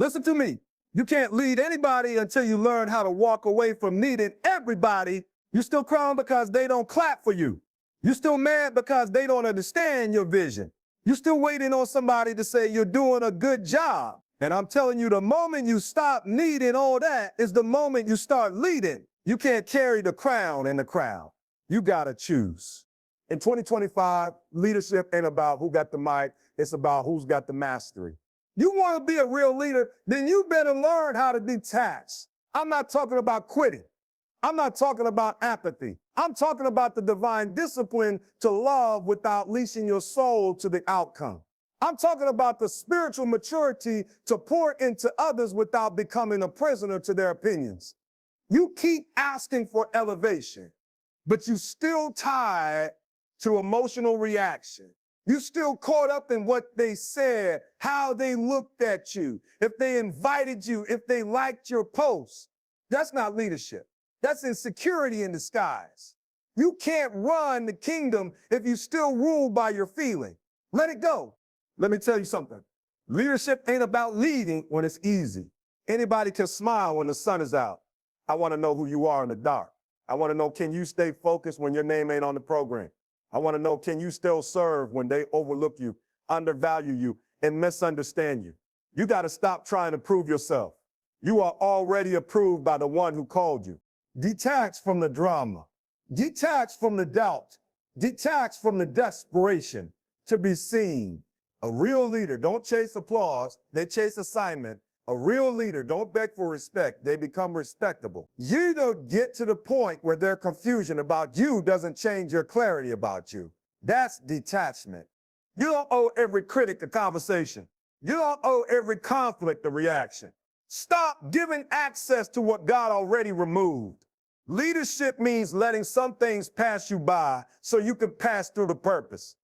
Listen to me. You can't lead anybody until you learn how to walk away from needing everybody. You're still crying because they don't clap for you. You're still mad because they don't understand your vision. You're still waiting on somebody to say you're doing a good job. And I'm telling you, the moment you stop needing all that is the moment you start leading. You can't carry the crown in the crowd. You gotta choose. In 2025, leadership ain't about who got the mic, it's about who's got the mastery. You want to be a real leader, then you better learn how to detach. I'm not talking about quitting. I'm not talking about apathy. I'm talking about the divine discipline to love without leashing your soul to the outcome. I'm talking about the spiritual maturity to pour into others without becoming a prisoner to their opinions. You keep asking for elevation, but you still tied to emotional reaction. You still caught up in what they said, how they looked at you, if they invited you, if they liked your post. That's not leadership. That's insecurity in disguise. You can't run the kingdom if you still rule by your feeling. Let it go. Let me tell you something. Leadership ain't about leading when it's easy. Anybody can smile when the sun is out. I want to know who you are in the dark. I want to know, can you stay focused when your name ain't on the program? I want to know, can you still serve when they overlook you, undervalue you, and misunderstand you? You got to stop trying to prove yourself. You are already approved by the one who called you. Detach from the drama. Detach from the doubt. Detach from the desperation to be seen. A real leader don't chase applause, they chase assignment. A real leader don't beg for respect, they become respectable. You don't get to the point where their confusion about you doesn't change your clarity about you. That's detachment. You don't owe every critic a conversation. You don't owe every conflict a reaction. Stop giving access to what God already removed. Leadership means letting some things pass you by so you can pass through the purpose.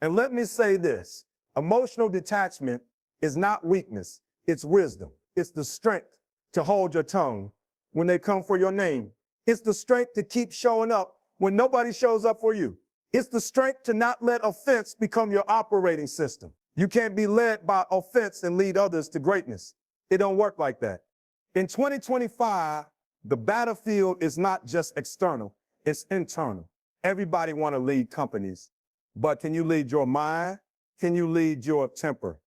And let me say this, emotional detachment is not weakness. It's wisdom. It's the strength to hold your tongue when they come for your name. It's the strength to keep showing up when nobody shows up for you. It's the strength to not let offense become your operating system. You can't be led by offense and lead others to greatness. It don't work like that. In 2025, the battlefield is not just external, it's internal. Everybody want to lead companies, but can you lead your mind? Can you lead your temper?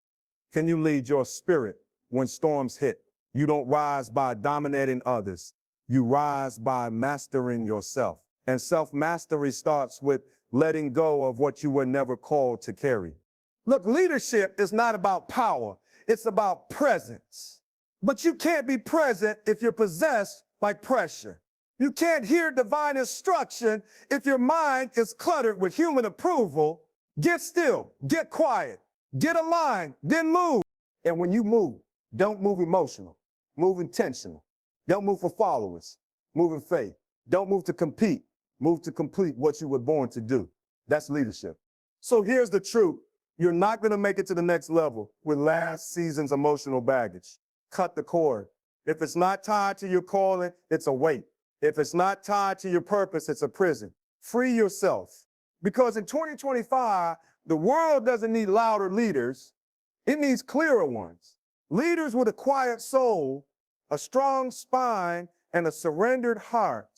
Can you lead your spirit? When storms hit, you don't rise by dominating others. You rise by mastering yourself. And self-mastery starts with letting go of what you were never called to carry. Look, leadership is not about power. It's about presence. But you can't be present if you're possessed by pressure. You can't hear divine instruction if your mind is cluttered with human approval. Get still, get quiet, get aligned, then move. And when you move, don't move emotional, move intentional. Don't move for followers, move in faith. Don't move to compete, move to complete what you were born to do. That's leadership. So here's the truth. You're not going to make it to the next level with last season's emotional baggage. Cut the cord. If it's not tied to your calling, it's a weight. If it's not tied to your purpose, it's a prison. Free yourself. Because in 2025, the world doesn't need louder leaders. It needs clearer ones. Leaders with a quiet soul, a strong spine, and a surrendered heart.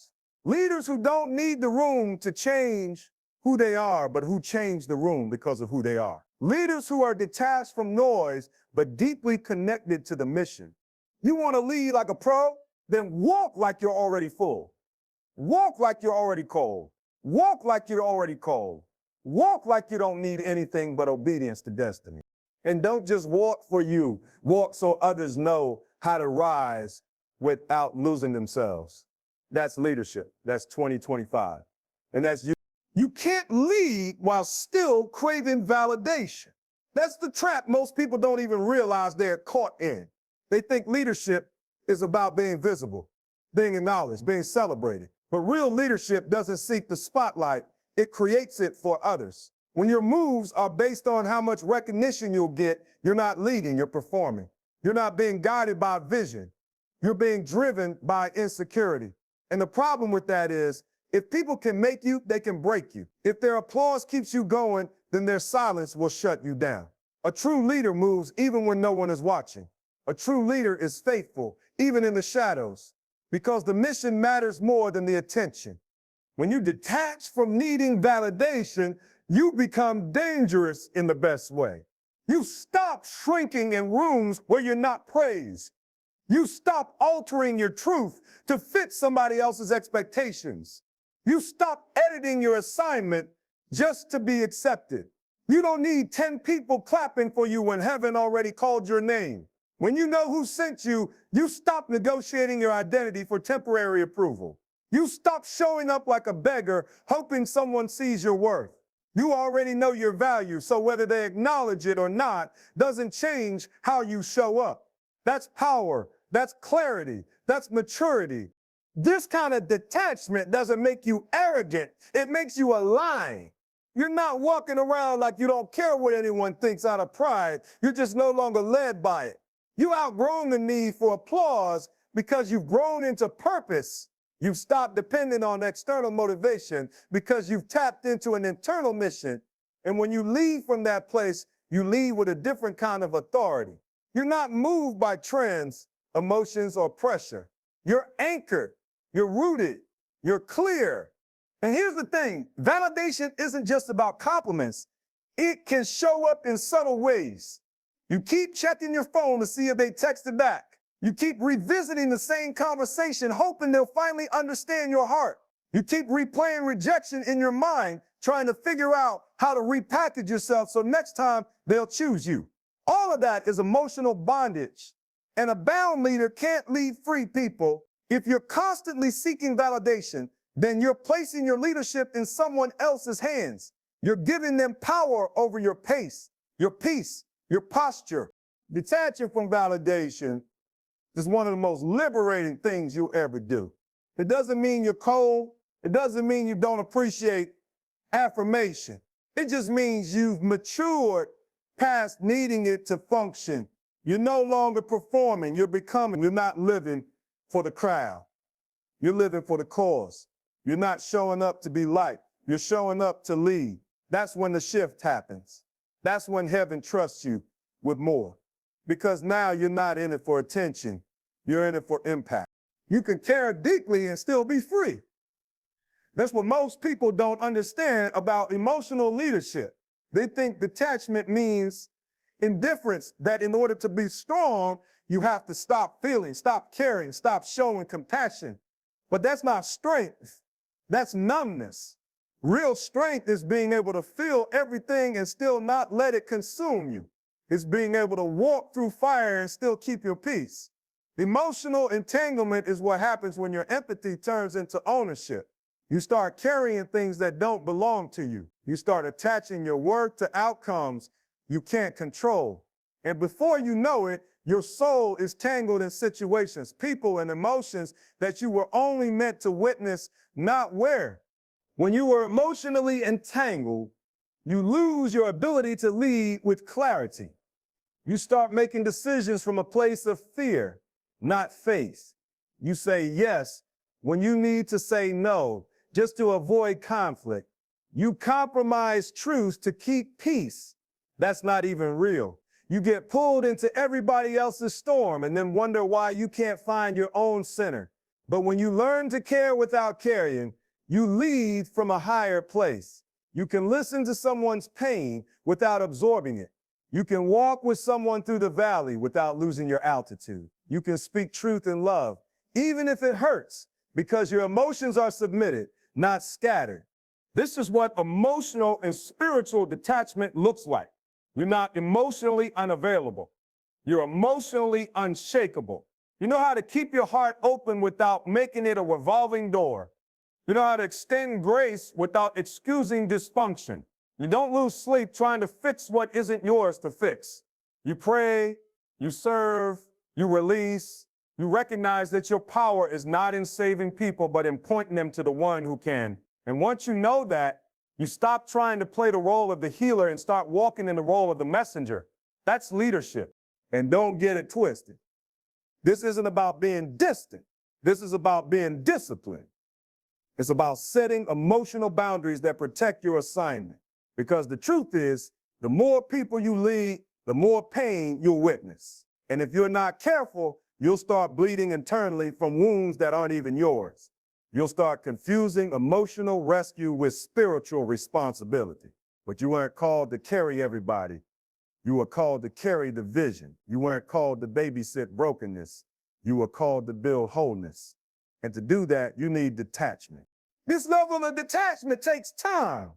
Leaders who don't need the room to change who they are, but who change the room because of who they are. Leaders who are detached from noise, but deeply connected to the mission. You want to lead like a pro? Then walk like you're already full. Walk like you're already called. Walk like you're already called. Walk like you don't need anything but obedience to destiny. And don't just walk for you. Walk so others know how to rise without losing themselves. That's leadership. That's 2025. And that's you. You can't lead while still craving validation. That's the trap most people don't even realize they're caught in. They think leadership is about being visible, being acknowledged, being celebrated. But real leadership doesn't seek the spotlight. It creates it for others. When your moves are based on how much recognition you'll get, you're not leading, you're performing. You're not being guided by vision. You're being driven by insecurity. And the problem with that is, if people can make you, they can break you. If their applause keeps you going, then their silence will shut you down. A true leader moves even when no one is watching. A true leader is faithful, even in the shadows, because the mission matters more than the attention. When you detach from needing validation, you become dangerous in the best way. You stop shrinking in rooms where you're not praised. You stop altering your truth to fit somebody else's expectations. You stop editing your assignment just to be accepted. You don't need 10 people clapping for you when heaven already called your name. When you know who sent you, you stop negotiating your identity for temporary approval. You stop showing up like a beggar, hoping someone sees your worth. You already know your value, so whether they acknowledge it or not doesn't change how you show up. That's power, that's clarity, that's maturity. This kind of detachment doesn't make you arrogant, it makes you align. You're not walking around like you don't care what anyone thinks out of pride. You're just no longer led by it. You outgrown the need for applause because you've grown into purpose. You've stopped depending on external motivation because you've tapped into an internal mission. And when you leave from that place, you leave with a different kind of authority. You're not moved by trends, emotions, or pressure. You're anchored, you're rooted, you're clear. And here's the thing, validation isn't just about compliments. It can show up in subtle ways. You keep checking your phone to see if they texted back. You keep revisiting the same conversation, hoping they'll finally understand your heart. You keep replaying rejection in your mind, trying to figure out how to repackage yourself so next time they'll choose you. All of that is emotional bondage. And a bound leader can't lead free people. If you're constantly seeking validation, then you're placing your leadership in someone else's hands. You're giving them power over your pace, your peace, your posture. Detaching from validation is one of the most liberating things you'll ever do. It doesn't mean you're cold. It doesn't mean you don't appreciate affirmation. It just means you've matured past needing it to function. You're no longer performing, you're becoming. You're not living for the crowd. You're living for the cause. You're not showing up to be liked. You're showing up to lead. That's when the shift happens. That's when heaven trusts you with more. Because now you're not in it for attention. You're in it for impact. You can care deeply and still be free. That's what most people don't understand about emotional leadership. They think detachment means indifference, that in order to be strong, you have to stop feeling, stop caring, stop showing compassion. But that's not strength. That's numbness. Real strength is being able to feel everything and still not let it consume you. It's being able to walk through fire and still keep your peace. Emotional entanglement is what happens when your empathy turns into ownership. You start carrying things that don't belong to you. You start attaching your worth to outcomes you can't control. And before you know it, your soul is tangled in situations, people, and emotions that you were only meant to witness, not wear. When you are emotionally entangled, you lose your ability to lead with clarity. You start making decisions from a place of fear, not faith. You say yes when you need to say no, just to avoid conflict. You compromise truth to keep peace. That's not even real. You get pulled into everybody else's storm and then wonder why you can't find your own center. But when you learn to care without carrying, you lead from a higher place. You can listen to someone's pain without absorbing it. You can walk with someone through the valley without losing your altitude. You can speak truth in love, even if it hurts, because your emotions are submitted, not scattered. This is what emotional and spiritual detachment looks like. You're not emotionally unavailable. You're emotionally unshakable. You know how to keep your heart open without making it a revolving door. You know how to extend grace without excusing dysfunction. You don't lose sleep trying to fix what isn't yours to fix. You pray, you serve, you release. You recognize that your power is not in saving people, but in pointing them to the one who can. And once you know that, you stop trying to play the role of the healer and start walking in the role of the messenger. That's leadership. And don't get it twisted. This isn't about being distant. This is about being disciplined. It's about setting emotional boundaries that protect your assignment. Because the truth is, the more people you lead, the more pain you'll witness. And if you're not careful, you'll start bleeding internally from wounds that aren't even yours. You'll start confusing emotional rescue with spiritual responsibility. But you weren't called to carry everybody. You were called to carry the vision. You weren't called to babysit brokenness. You were called to build wholeness. And to do that, you need detachment. This level of detachment takes time.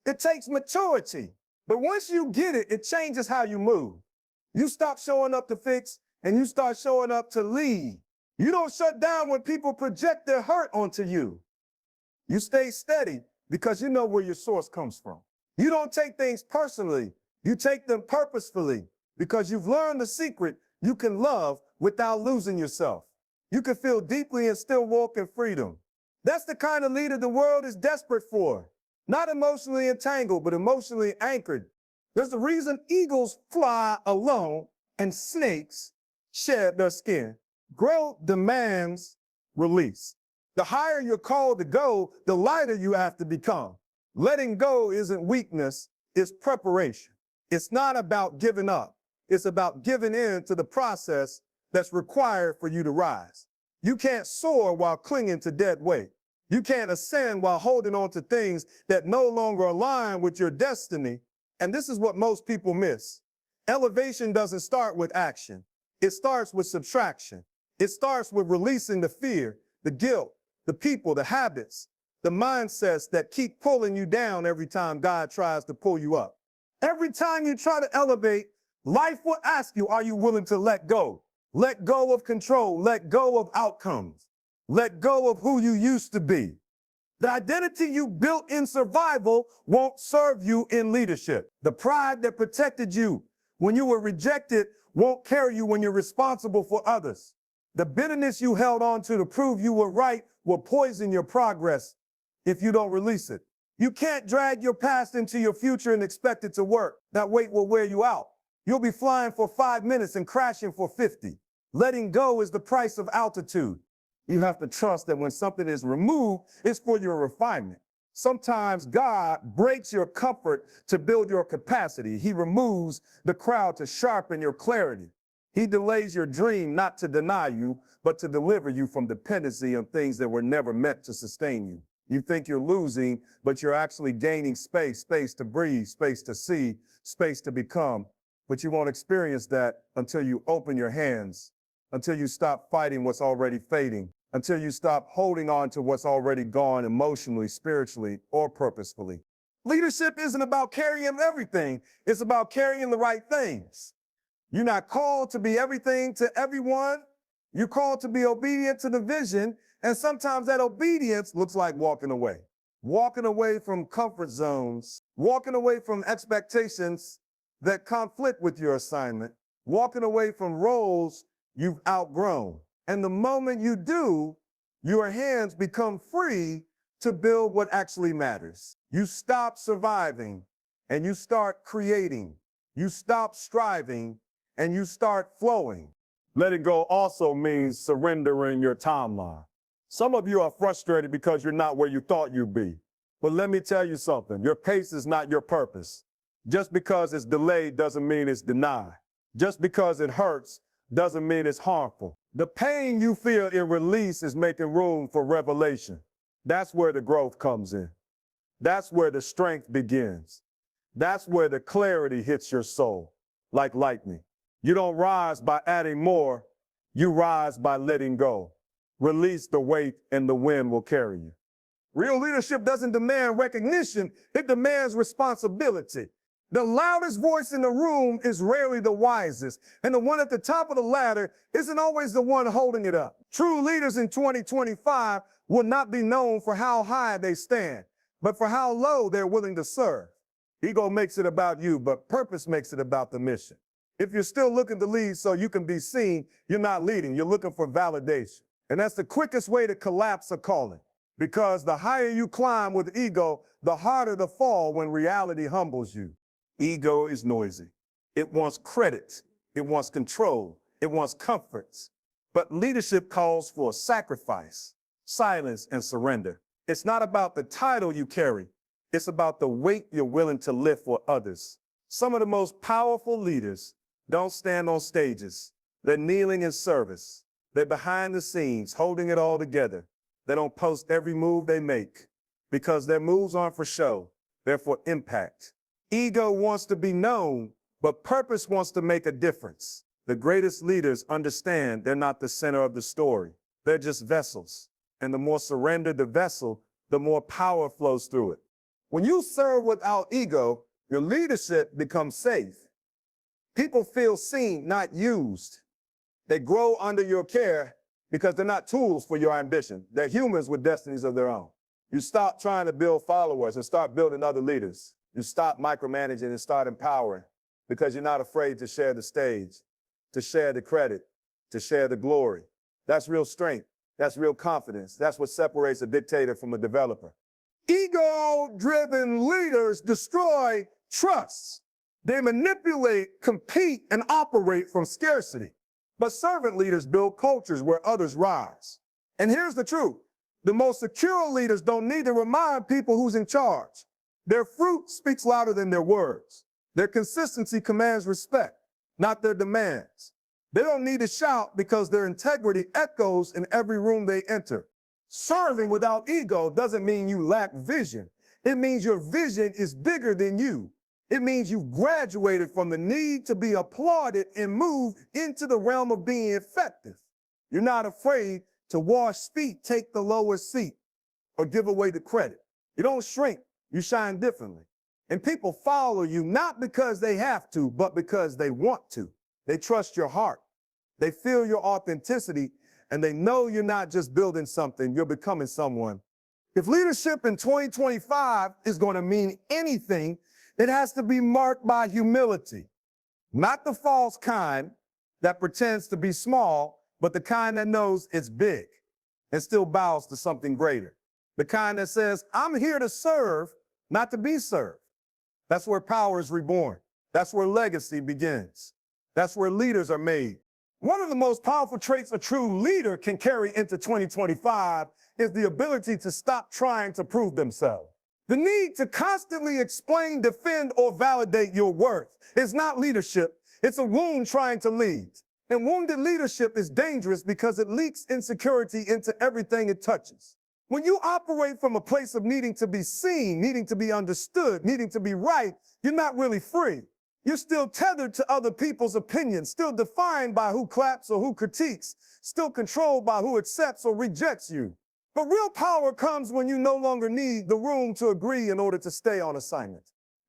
It takes maturity. But once you get it, it changes how you move. You stop showing up to fix and you start showing up to lead. You don't shut down when people project their hurt onto you. You stay steady because you know where your source comes from. You don't take things personally. You take them purposefully because you've learned the secret. You can love without losing yourself. You can feel deeply and still walk in freedom. That's the kind of leader the world is desperate for. Not emotionally entangled, but emotionally anchored. There's a reason eagles fly alone and snakes shed their skin. Growth demands release. The higher you're called to go, the lighter you have to become. Letting go isn't weakness, it's preparation. It's not about giving up. It's about giving in to the process that's required for you to rise. You can't soar while clinging to dead weight. You can't ascend while holding on to things that no longer align with your destiny. And this is what most people miss. Elevation doesn't start with action. It starts with subtraction. It starts with releasing the fear, the guilt, the people, the habits, the mindsets that keep pulling you down every time God tries to pull you up. Every time you try to elevate, life will ask you, are you willing to let go? Let go of control. Let go of outcomes. Let go of who you used to be. The identity you built in survival won't serve you in leadership. The pride that protected you when you were rejected won't carry you when you're responsible for others. The bitterness you held on to prove you were right will poison your progress if you don't release it. You can't drag your past into your future and expect it to work. That weight will wear you out. You'll be flying for 5 minutes and crashing for 50. Letting go is the price of altitude. You have to trust that when something is removed, it's for your refinement. Sometimes God breaks your comfort to build your capacity. He removes the crowd to sharpen your clarity. He delays your dream not to deny you, but to deliver you from dependency on things that were never meant to sustain you. You think you're losing, but you're actually gaining space, space to breathe, space to see, space to become. But you won't experience that until you open your hands, until you stop fighting what's already fading, until you stop holding on to what's already gone emotionally, spiritually, or purposefully. Leadership isn't about carrying everything. It's about carrying the right things. You're not called to be everything to everyone. You're called to be obedient to the vision. And sometimes that obedience looks like walking away from comfort zones, walking away from expectations that conflict with your assignment, walking away from roles you've outgrown. And the moment you do, your hands become free to build what actually matters. You stop surviving and you start creating. You stop striving and you start flowing. Letting go also means surrendering your timeline. Some of you are frustrated because you're not where you thought you'd be. But let me tell you something, your pace is not your purpose. Just because it's delayed doesn't mean it's denied. Just because it hurts doesn't mean it's harmful. The pain you feel in release is making room for revelation. That's where the growth comes in. That's where the strength begins. That's where the clarity hits your soul, like lightning. You don't rise by adding more, you rise by letting go. Release the weight and the wind will carry you. Real leadership doesn't demand recognition, it demands responsibility. The loudest voice in the room is rarely the wisest, and the one at the top of the ladder isn't always the one holding it up. True leaders in 2025 will not be known for how high they stand, but for how low they're willing to serve. Ego makes it about you, but purpose makes it about the mission. If you're still looking to lead so you can be seen, you're not leading, you're looking for validation. And that's the quickest way to collapse a calling, because the higher you climb with ego, the harder to fall when reality humbles you. Ego is noisy. It wants credit. It wants control. It wants comforts. But leadership calls for sacrifice, silence, and surrender. It's not about the title you carry. It's about the weight you're willing to lift for others. Some of the most powerful leaders don't stand on stages. They're kneeling in service. They're behind the scenes, holding it all together. They don't post every move they make because their moves aren't for show. They're for impact. Ego wants to be known, but purpose wants to make a difference. The greatest leaders understand they're not the center of the story. They're just vessels. And the more surrendered the vessel, the more power flows through it. When you serve without ego, your leadership becomes safe. People feel seen, not used. They grow under your care because they're not tools for your ambition. They're humans with destinies of their own. You stop trying to build followers and start building other leaders. You stop micromanaging and start empowering because you're not afraid to share the stage, to share the credit, to share the glory. That's real strength. That's real confidence. That's what separates a dictator from a developer. Ego-driven leaders destroy trust. They manipulate, compete, and operate from scarcity. But servant leaders build cultures where others rise. And here's the truth. The most secure leaders don't need to remind people who's in charge. Their fruit speaks louder than their words. Their consistency commands respect, not their demands. They don't need to shout because their integrity echoes in every room they enter. Serving without ego doesn't mean you lack vision. It means your vision is bigger than you. It means you've graduated from the need to be applauded and moved into the realm of being effective. You're not afraid to wash feet, take the lowest seat, or give away the credit. You don't shrink, you shine differently. And people follow you not because they have to, but because they want to. They trust your heart. They feel your authenticity, and they know you're not just building something, you're becoming someone. If leadership in 2025 is going to mean anything, it has to be marked by humility. Not the false kind that pretends to be small, but the kind that knows it's big and still bows to something greater. The kind that says, I'm here to serve, not to be served. That's where power is reborn. That's where legacy begins. That's where leaders are made. One of the most powerful traits a true leader can carry into 2025 is the ability to stop trying to prove themselves. The need to constantly explain, defend, or validate your worth is not leadership. It's a wound trying to lead. And wounded leadership is dangerous because it leaks insecurity into everything it touches. When you operate from a place of needing to be seen, needing to be understood, needing to be right, you're not really free. You're still tethered to other people's opinions, still defined by who claps or who critiques, still controlled by who accepts or rejects you. But real power comes when you no longer need the room to agree in order to stay on assignment.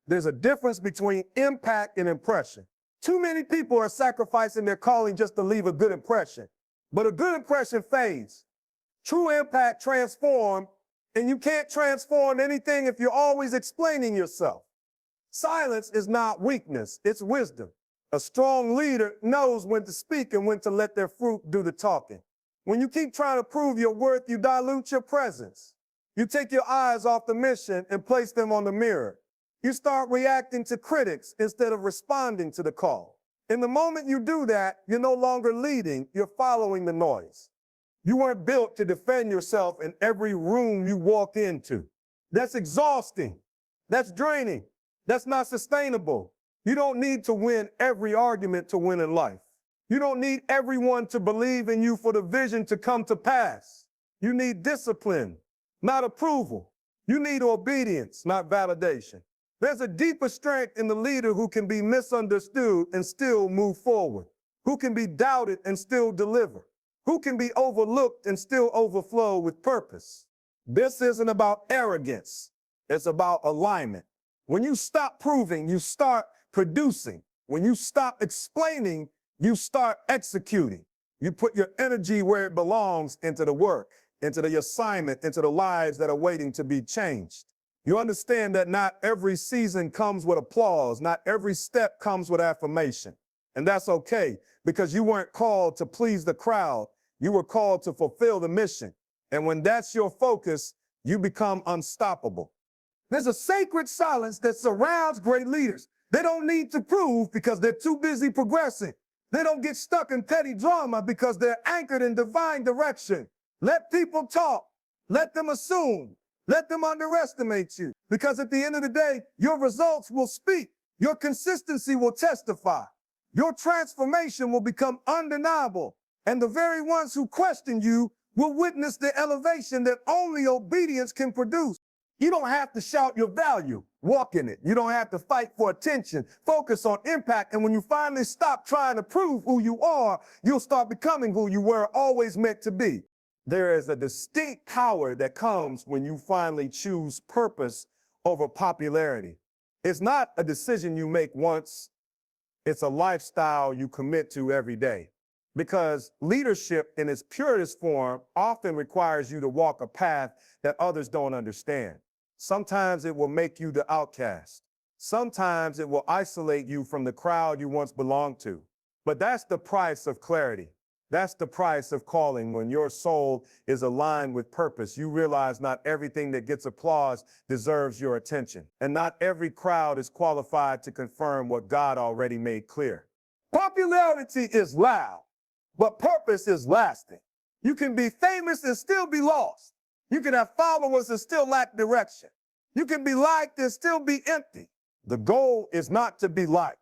There's a difference between impact and impression. Too many people are sacrificing their calling just to leave a good impression. But a good impression fades. True impact transforms, and you can't transform anything if you're always explaining yourself. Silence is not weakness, it's wisdom. A strong leader knows when to speak and when to let their fruit do the talking. When you keep trying to prove your worth, you dilute your presence. You take your eyes off the mission and place them on the mirror. You start reacting to critics instead of responding to the call. In the moment you do that, you're no longer leading, you're following the noise. You weren't built to defend yourself in every room you walk into. That's exhausting. That's draining. That's not sustainable. You don't need to win every argument to win in life. You don't need everyone to believe in you for the vision to come to pass. You need discipline, not approval. You need obedience, not validation. There's a deeper strength in the leader who can be misunderstood and still move forward, who can be doubted and still deliver, who can be overlooked and still overflow with purpose. This isn't about arrogance. It's about alignment. When you stop proving, you start producing. When you stop explaining, you start executing. You put your energy where it belongs, into the work, into the assignment, into the lives that are waiting to be changed. You understand that not every season comes with applause. Not every step comes with affirmation. And that's okay, because you weren't called to please the crowd. You were called to fulfill the mission. And when that's your focus, you become unstoppable. There's a sacred silence that surrounds great leaders. They don't need to prove because they're too busy progressing. They don't get stuck in petty drama because they're anchored in divine direction. Let people talk. Let them assume. Let them underestimate you. Because at the end of the day, your results will speak. Your consistency will testify. Your transformation will become undeniable, and the very ones who question you will witness the elevation that only obedience can produce. You don't have to shout your value, walk in it. You don't have to fight for attention, focus on impact, and when you finally stop trying to prove who you are, you'll start becoming who you were always meant to be. There is a distinct power that comes when you finally choose purpose over popularity. It's not a decision you make once, it's a lifestyle you commit to every day. Because leadership in its purest form often requires you to walk a path that others don't understand. Sometimes it will make you the outcast. Sometimes it will isolate you from the crowd you once belonged to. But that's the price of clarity. That's the price of calling. When your soul is aligned with purpose, you realize not everything that gets applause deserves your attention. And not every crowd is qualified to confirm what God already made clear. Popularity is loud, but purpose is lasting. You can be famous and still be lost. You can have followers and still lack direction. You can be liked and still be empty. The goal is not to be liked.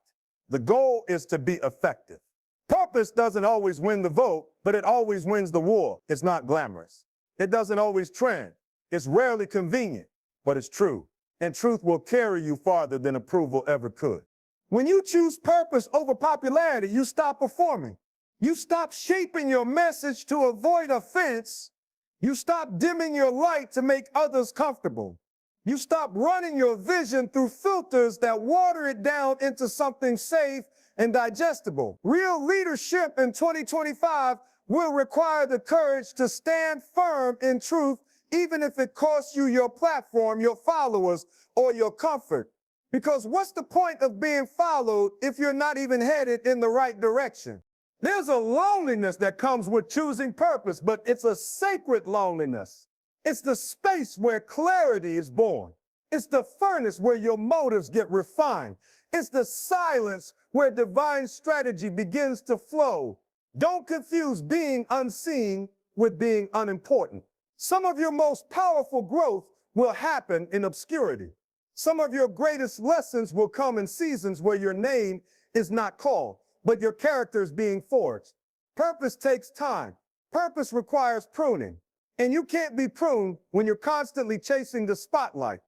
The goal is to be effective. Purpose doesn't always win the vote, but it always wins the war. It's not glamorous. It doesn't always trend. It's rarely convenient, but it's true. And truth will carry you farther than approval ever could. When you choose purpose over popularity, you stop performing. You stop shaping your message to avoid offense. You stop dimming your light to make others comfortable. You stop running your vision through filters that water it down into something safe and digestible. Real leadership in 2025 will require the courage to stand firm in truth, even if it costs you your platform, your followers, or your comfort. Because what's the point of being followed if you're not even headed in the right direction? There's a loneliness that comes with choosing purpose, but it's a sacred loneliness. It's the space where clarity is born. It's the furnace where your motives get refined. It's the silence where divine strategy begins to flow. Don't confuse being unseen with being unimportant. Some of your most powerful growth will happen in obscurity. Some of your greatest lessons will come in seasons where your name is not called, but your character is being forged. Purpose takes time. Purpose requires pruning. And you can't be pruned when you're constantly chasing the spotlight.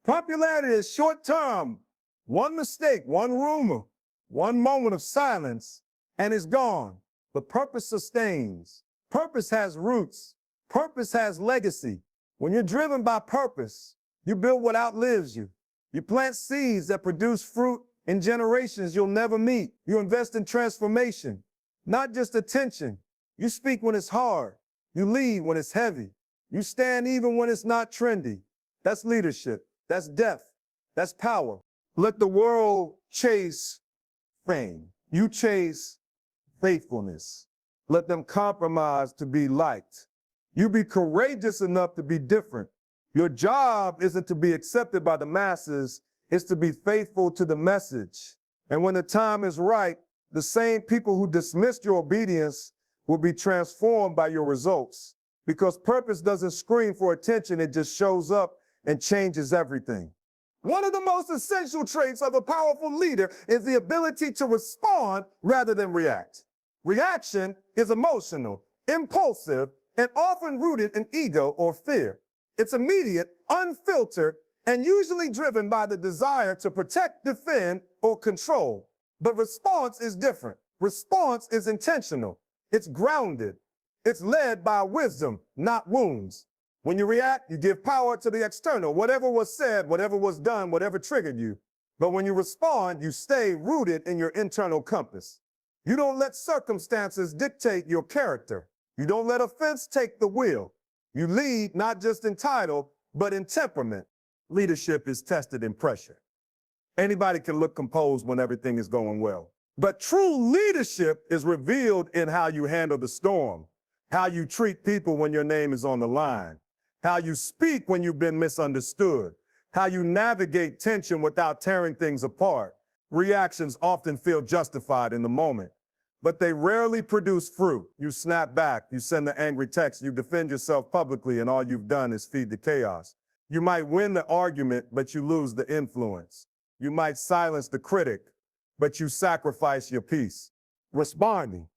Popularity is short-term. One mistake, one rumor, one moment of silence, and it's gone. But purpose sustains. Purpose has roots. Purpose has legacy. When you're driven by purpose, you build what outlives you. You plant seeds that produce fruit in generations you'll never meet. You invest in transformation, not just attention. You speak when it's hard. You lead when it's heavy. You stand even when it's not trendy. That's leadership. That's depth. That's power. Let the world chase fame. You chase faithfulness. Let them compromise to be liked. You be courageous enough to be different. Your job isn't to be accepted by the masses, it's to be faithful to the message. And when the time is right, the same people who dismissed your obedience will be transformed by your results. Because purpose doesn't scream for attention, it just shows up and changes everything. One of the most essential traits of a powerful leader is the ability to respond rather than react. Reaction is emotional, impulsive, and often rooted in ego or fear. It's immediate, unfiltered, and usually driven by the desire to protect, defend, or control. But response is different. Response is intentional. It's grounded. It's led by wisdom, not wounds. When you react, you give power to the external, whatever was said, whatever was done, whatever triggered you. But when you respond, you stay rooted in your internal compass. You don't let circumstances dictate your character. You don't let offense take the wheel. You lead not just in title, but in temperament. Leadership is tested in pressure. Anybody can look composed when everything is going well. But true leadership is revealed in how you handle the storm, how you treat people when your name is on the line, how you speak when you've been misunderstood, how you navigate tension without tearing things apart. Reactions often feel justified in the moment, but they rarely produce fruit. You snap back, you send the angry text, you defend yourself publicly, and all you've done is feed the chaos. You might win the argument, but you lose the influence. You might silence the critic, but you sacrifice your peace. Responding,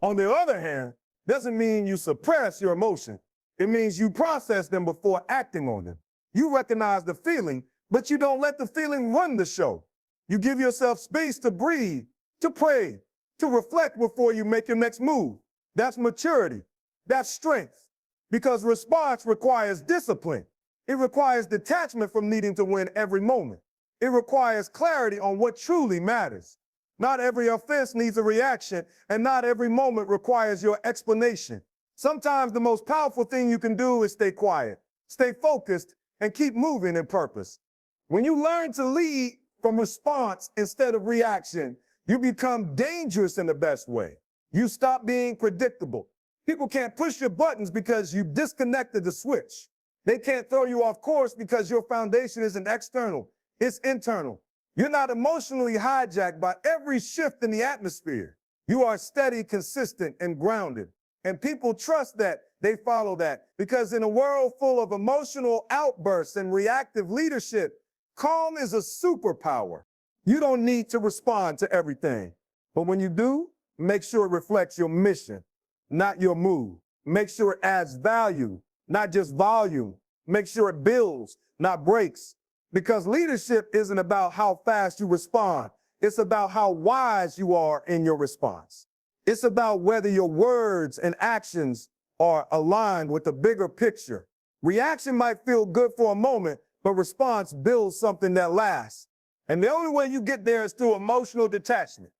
on the other hand, doesn't mean you suppress your emotion. It means you process them before acting on them. You recognize the feeling, but you don't let the feeling run the show. You give yourself space to breathe, to pray, to reflect before you make your next move. That's maturity. That's strength. Because response requires discipline. It requires detachment from needing to win every moment. It requires clarity on what truly matters. Not every offense needs a reaction, and not every moment requires your explanation. Sometimes the most powerful thing you can do is stay quiet, stay focused, and keep moving in purpose. When you learn to lead from response instead of reaction, you become dangerous in the best way. You stop being predictable. People can't push your buttons because you disconnected the switch. They can't throw you off course because your foundation isn't external, it's internal. You're not emotionally hijacked by every shift in the atmosphere. You are steady, consistent, and grounded. And people trust that, they follow that, because in a world full of emotional outbursts and reactive leadership, calm is a superpower. You don't need to respond to everything. But when you do, make sure it reflects your mission, not your mood. Make sure it adds value, not just volume. Make sure it builds, not breaks. Because leadership isn't about how fast you respond. It's about how wise you are in your response. It's about whether your words and actions are aligned with the bigger picture. Reaction might feel good for a moment, but response builds something that lasts. And the only way you get there is through emotional detachment.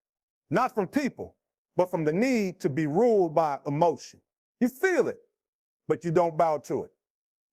Not from people, but from the need to be ruled by emotion. You feel it, but you don't bow to it.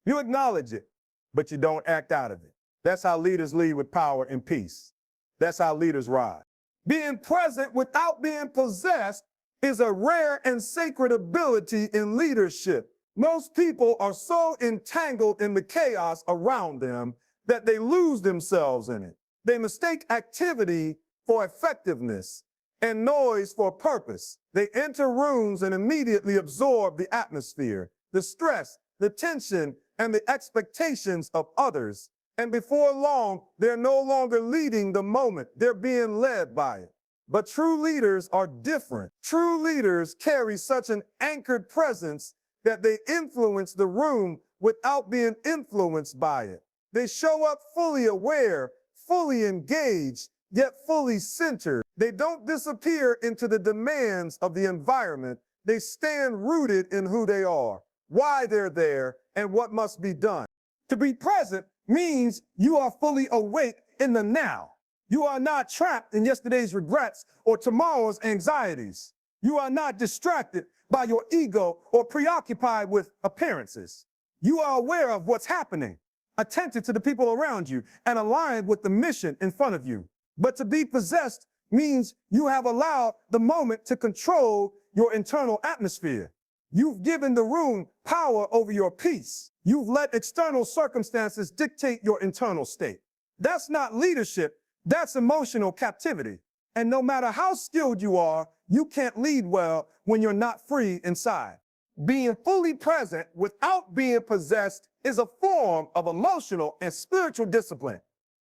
You acknowledge it, but you don't act out of it. That's how leaders lead with power and peace. That's how leaders rise. Being present without being possessed is a rare and sacred ability in leadership. Most people are so entangled in the chaos around them that they lose themselves in it. They mistake activity for effectiveness and noise for purpose. They enter rooms and immediately absorb the atmosphere, the stress, the tension, and the expectations of others. And before long, they're no longer leading the moment. They're being led by it. But true leaders are different. True leaders carry such an anchored presence that they influence the room without being influenced by it. They show up fully aware, fully engaged, yet fully centered. They don't disappear into the demands of the environment. They stand rooted in who they are, why they're there, and what must be done. To be present means you are fully awake in the now. You are not trapped in yesterday's regrets or tomorrow's anxieties. You are not distracted by your ego or preoccupied with appearances. You are aware of what's happening, attentive to the people around you, and aligned with the mission in front of you. But to be possessed means you have allowed the moment to control your internal atmosphere. You've given the room power over your peace. You've let external circumstances dictate your internal state. That's not leadership, that's emotional captivity. And no matter how skilled you are, you can't lead well when you're not free inside. Being fully present without being possessed is a form of emotional and spiritual discipline.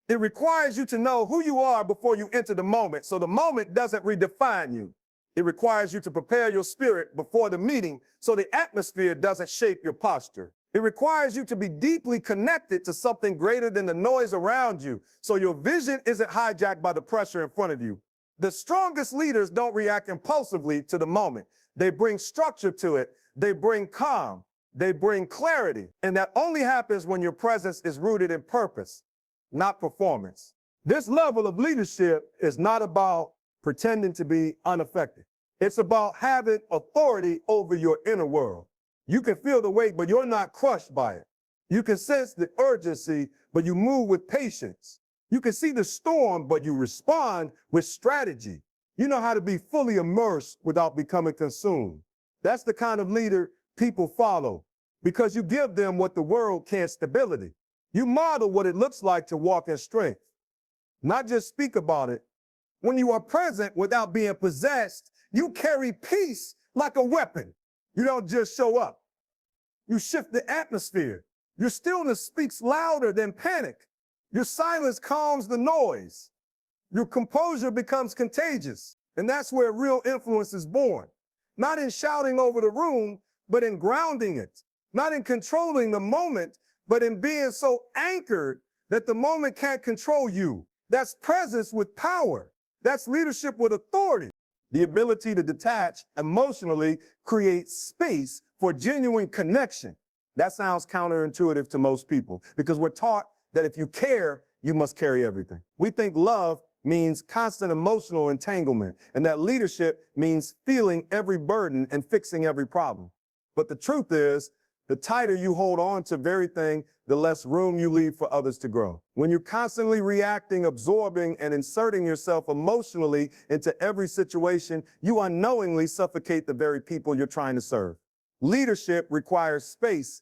It requires you to know who you are before you enter the moment, so the moment doesn't redefine you. It requires you to prepare your spirit before the meeting so the atmosphere doesn't shape your posture. It requires you to be deeply connected to something greater than the noise around you, so your vision isn't hijacked by the pressure in front of you. The strongest leaders don't react impulsively to the moment. They bring structure to it. They bring calm. They bring clarity. And that only happens when your presence is rooted in purpose, not performance. This level of leadership is not about pretending to be unaffected. It's about having authority over your inner world. You can feel the weight, but you're not crushed by it. You can sense the urgency, but you move with patience. You can see the storm, but you respond with strategy. You know how to be fully immersed without becoming consumed. That's the kind of leader people follow because you give them what the world can't: stability. You model what it looks like to walk in strength, not just speak about it. When you are present without being possessed, you carry peace like a weapon. You don't just show up. You shift the atmosphere. Your stillness speaks louder than panic. Your silence calms the noise. Your composure becomes contagious. And that's where real influence is born. Not in shouting over the room, but in grounding it. Not in controlling the moment, but in being so anchored that the moment can't control you. That's presence with power. That's leadership with authority. The ability to detach emotionally creates space for genuine connection. That sounds counterintuitive to most people because we're taught that if you care, you must carry everything. We think love means constant emotional entanglement and that leadership means feeling every burden and fixing every problem. But the truth is, the tighter you hold on to very thing, the less room you leave for others to grow. When you're constantly reacting, absorbing, and inserting yourself emotionally into every situation, you unknowingly suffocate the very people you're trying to serve. Leadership requires space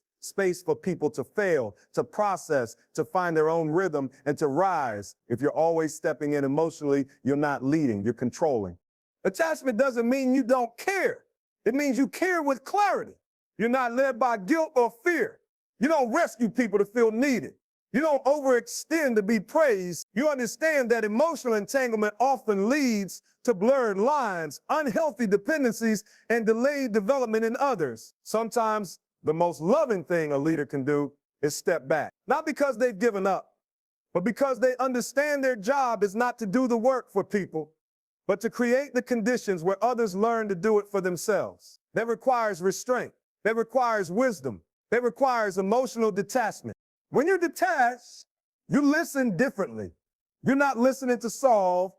for people to fail, to process, to find their own rhythm, and to rise. If you're always stepping in emotionally, you're not leading, you're controlling. Attachment doesn't mean you don't care. It means you care with clarity. You're not led by guilt or fear. You don't rescue people to feel needed. You don't overextend to be praised. You understand that emotional entanglement often leads to blurred lines, unhealthy dependencies, and delayed development in others. Sometimes the most loving thing a leader can do is step back. Not because they've given up, but because they understand their job is not to do the work for people, but to create the conditions where others learn to do it for themselves. That requires restraint. That requires wisdom. That requires emotional detachment. When you're detached, you listen differently. You're not listening to solve.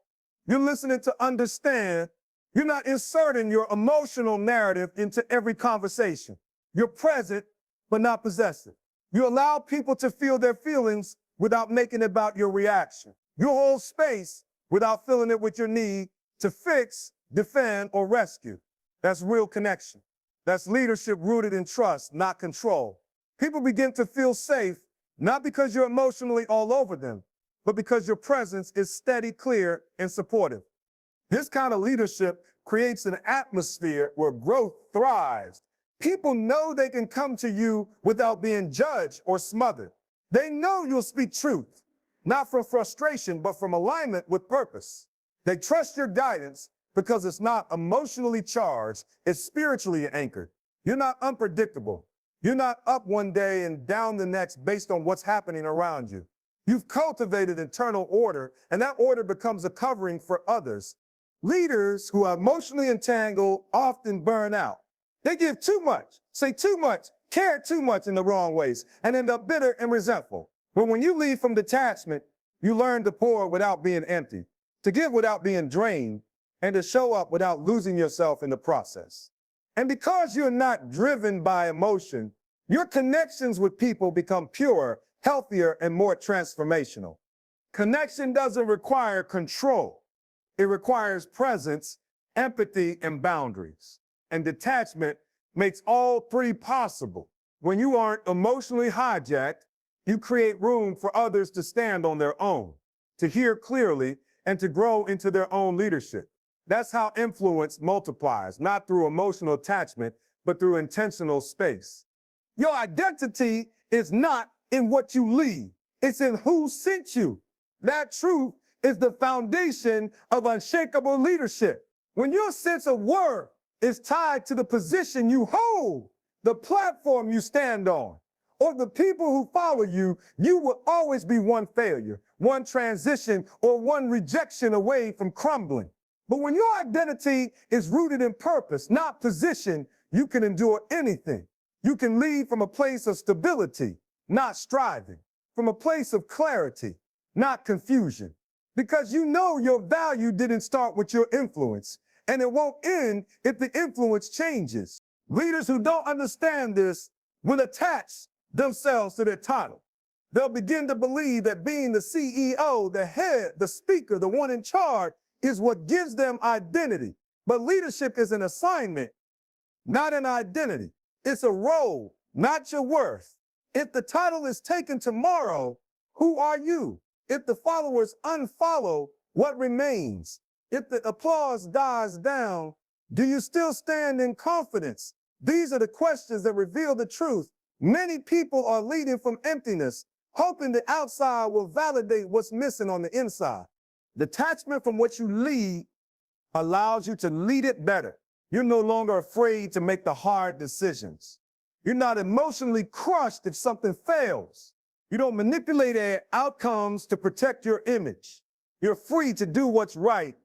You're listening to understand. You're not inserting your emotional narrative into every conversation. You're present, but not possessive. You allow people to feel their feelings without making it about your reaction. You hold space without filling it with your need to fix, defend, or rescue. That's real connection. That's leadership rooted in trust, not control. People begin to feel safe, not because you're emotionally all over them, but because your presence is steady, clear, and supportive. This kind of leadership creates an atmosphere where growth thrives. People know they can come to you without being judged or smothered. They know you'll speak truth, not from frustration, but from alignment with purpose. They trust your guidance because it's not emotionally charged, it's spiritually anchored. You're not unpredictable. You're not up one day and down the next based on what's happening around you. You've cultivated internal order, and that order becomes a covering for others. Leaders who are emotionally entangled often burn out. They give too much, say too much, care too much in the wrong ways, and end up bitter and resentful. But when you lead from detachment, you learn to pour without being empty, to give without being drained, and to show up without losing yourself in the process. And because you're not driven by emotion, your connections with people become purer, healthier, and more transformational. Connection doesn't require control. It requires presence, empathy, and boundaries. And detachment makes all three possible. When you aren't emotionally hijacked, you create room for others to stand on their own, to hear clearly, and to grow into their own leadership. That's how influence multiplies, not through emotional attachment, but through intentional space. Your identity is not in what you lead. It's in who sent you. That truth is the foundation of unshakable leadership. When your sense of worth is tied to the position you hold, the platform you stand on, or the people who follow you, you will always be one failure, one transition, or one rejection away from crumbling. But when your identity is rooted in purpose, not position, you can endure anything. You can lead from a place of stability, not striving, from a place of clarity, not confusion. Because you know your value didn't start with your influence, and it won't end if the influence changes. Leaders who don't understand this will attach themselves to their title. They'll begin to believe that being the CEO, the head, the speaker, the one in charge is what gives them identity. But leadership is an assignment, not an identity. It's a role, not your worth. If the title is taken tomorrow, who are you? If the followers unfollow, what remains? If the applause dies down, do you still stand in confidence? These are the questions that reveal the truth. Many people are leading from emptiness, hoping the outside will validate what's missing on the inside. Detachment from what you lead allows you to lead it better. You're no longer afraid to make the hard decisions. You're not emotionally crushed if something fails. You don't manipulate outcomes to protect your image. You're free to do what's right,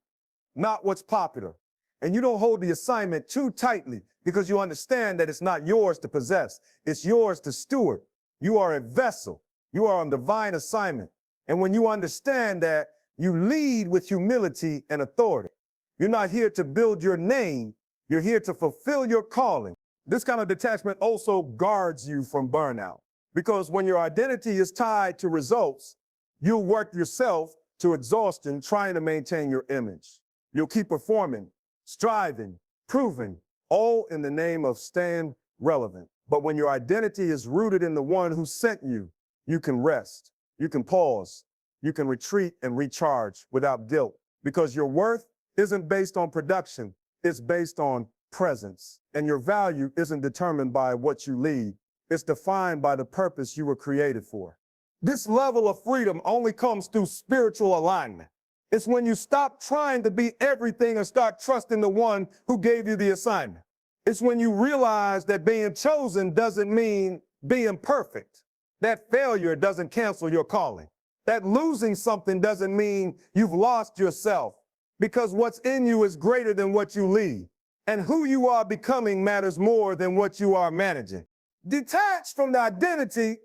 not what's popular. And you don't hold the assignment too tightly because you understand that it's not yours to possess. It's yours to steward. You are a vessel. You are on divine assignment. And when you understand that, you lead with humility and authority. You're not here to build your name. You're here to fulfill your calling. This kind of detachment also guards you from burnout, because when your identity is tied to results, you'll work yourself to exhaustion trying to maintain your image. You'll keep performing, striving, proving, all in the name of staying relevant. But when your identity is rooted in the one who sent you, you can rest, you can pause, you can retreat and recharge without guilt, because your worth isn't based on production, it's based on presence. And your value isn't determined by what you lead, it's defined by the purpose you were created for. This level of freedom only comes through spiritual alignment. It's when you stop trying to be everything and start trusting the one who gave you the assignment. It's when you realize that being chosen doesn't mean being perfect. That failure doesn't cancel your calling. That losing something doesn't mean you've lost yourself, because what's in you is greater than what you lead. And who you are becoming matters more than what you are managing. Detach from the identity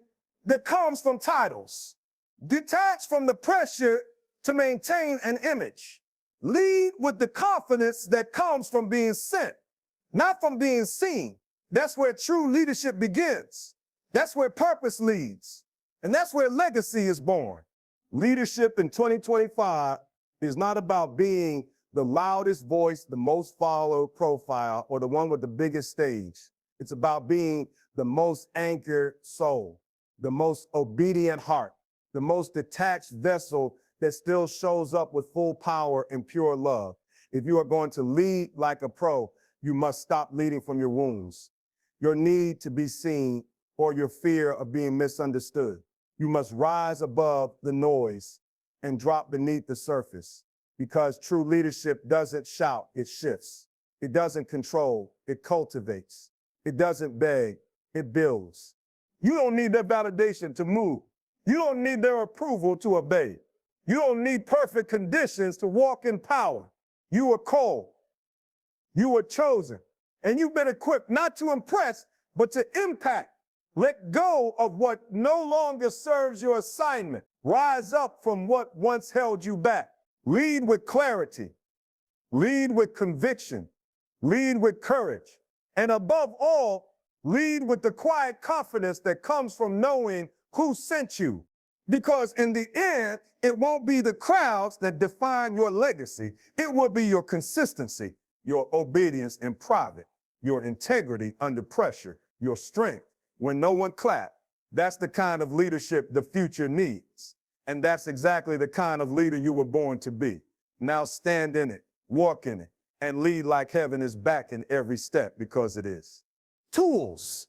that comes from titles. Detach from the pressure to maintain an image. Lead with the confidence that comes from being sent, not from being seen. That's where true leadership begins. That's where purpose leads. And that's where legacy is born. Leadership in 2025 is not about being the loudest voice, the most followed profile, or the one with the biggest stage. It's about being the most anchored soul, the most obedient heart, the most detached vessel that still shows up with full power and pure love. If you are going to lead like a pro, you must stop leading from your wounds, your need to be seen, or your fear of being misunderstood. You must rise above the noise and drop beneath the surface, because true leadership doesn't shout, it shifts. It doesn't control, it cultivates. It doesn't beg, it builds. You don't need their validation to move. You don't need their approval to obey. You don't need perfect conditions to walk in power. You were called. You were chosen. And you've been equipped not to impress, but to impact. Let go of what no longer serves your assignment. Rise up from what once held you back. Lead with clarity. Lead with conviction. Lead with courage. And above all, lead with the quiet confidence that comes from knowing who sent you. Because in the end, it won't be the crowds that define your legacy. It will be your consistency, your obedience in private, your integrity under pressure, your strength when no one claps. That's the kind of leadership the future needs. And that's exactly the kind of leader you were born to be. Now stand in it, walk in it, and lead like heaven is back in every step, because it is. Tools.